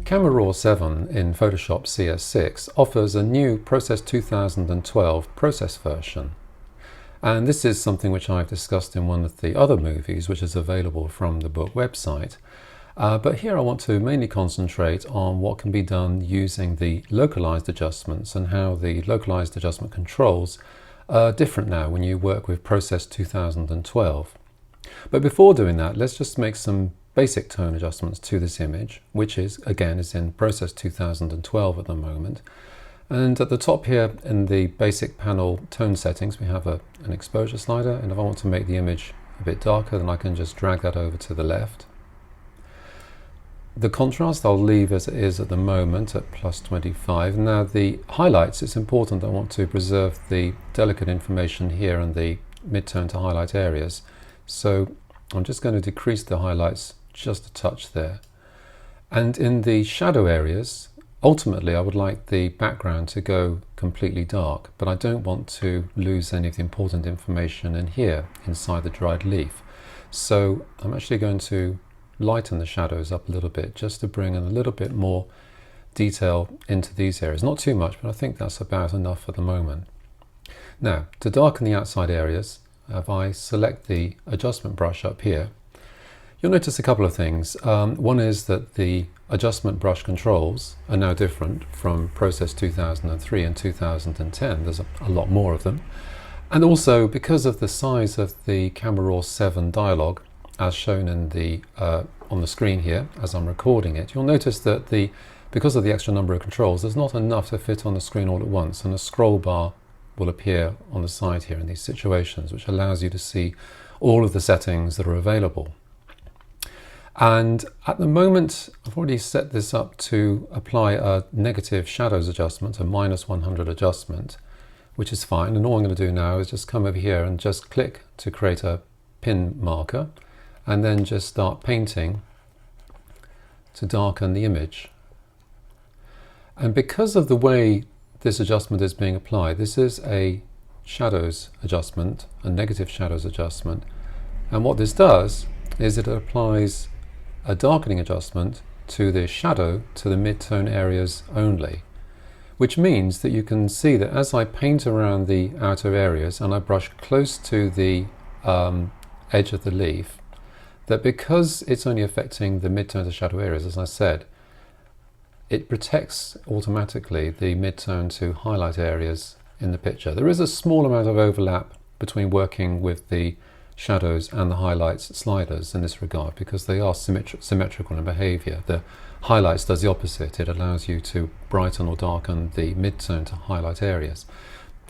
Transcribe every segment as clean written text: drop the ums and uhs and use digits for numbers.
Camera Raw 7 in Photoshop CS6 offers a new Process 2012 process version. And this is something which I've discussed in one of the other movies, which is available from the book website. But here I want to mainly concentrate on what can be done using the localized adjustments and how the localized adjustment controls are different now when you work with Process 2012. But before doing that, let's just make some basic tone adjustments to this image, which is in Process 2012 at the moment. And at the top here in the basic panel tone settings, we have an exposure slider, and if I want to make the image a bit darker, then I can just drag that over to the left. The contrast I'll leave as it is at the moment at +25. Now the highlights, it's important I want to preserve the delicate information here in the mid-tone to highlight areas. So I'm just going to decrease the highlights just a touch there. And in the shadow areas, ultimately I would like the background to go completely dark, but I don't want to lose any of the important information in here inside the dried leaf. So I'm actually going to lighten the shadows up a little bit just to bring in a little bit more detail into these areas. Not too much, but I think that's about enough for the moment. Now, to darken the outside areas, if I select the adjustment brush up here, you'll notice a couple of things. One is that the adjustment brush controls are now different from Process 2003 and 2010. There's a lot more of them. And also, because of the size of the Camera Raw 7 dialog, as shown in the on the screen here as I'm recording it, you'll notice that because of the extra number of controls, there's not enough to fit on the screen all at once, and a scroll bar will appear on the side here in these situations, which allows you to see all of the settings that are available. And at the moment, I've already set this up to apply a negative shadows adjustment, a -100 adjustment, which is fine. And all I'm going to do now is just come over here and just click to create a pin marker, and then just start painting to darken the image. And because of the way this adjustment is being applied, this is a shadows adjustment, a negative shadows adjustment. And what this does is it applies a darkening adjustment to the shadow to the mid-tone areas only, which means that you can see that as I paint around the outer areas and I brush close to the edge of the leaf, that because it's only affecting the mid-tone to shadow areas, as I said, it protects automatically the mid-tone to highlight areas in the picture. There is a small amount of overlap between working with the shadows and the highlights sliders in this regard, because they are symmetrical in behavior. The highlights does the opposite. It allows you to brighten or darken the mid-tone to highlight areas.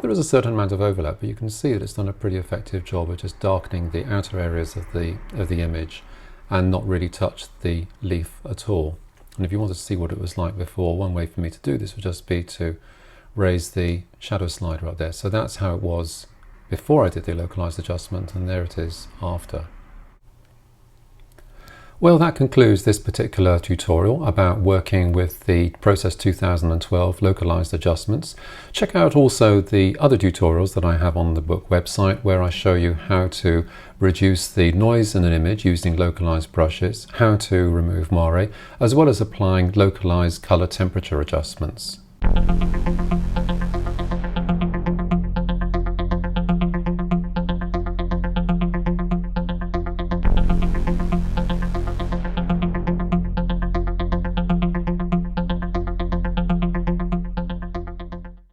There is a certain amount of overlap, but you can see that it's done a pretty effective job of just darkening the outer areas of the image and not really touch the leaf at all. And if you want to see what it was like before, one way for me to do this would just be to raise the shadow slider up there. So that's how it was before I did the localized adjustment, and there it is after. Well, that concludes this particular tutorial about working with the Process 2012 localized adjustments. Check out also the other tutorials that I have on the book website, where I show you how to reduce the noise in an image using localized brushes, how to remove moire, as well as applying localized color temperature adjustments.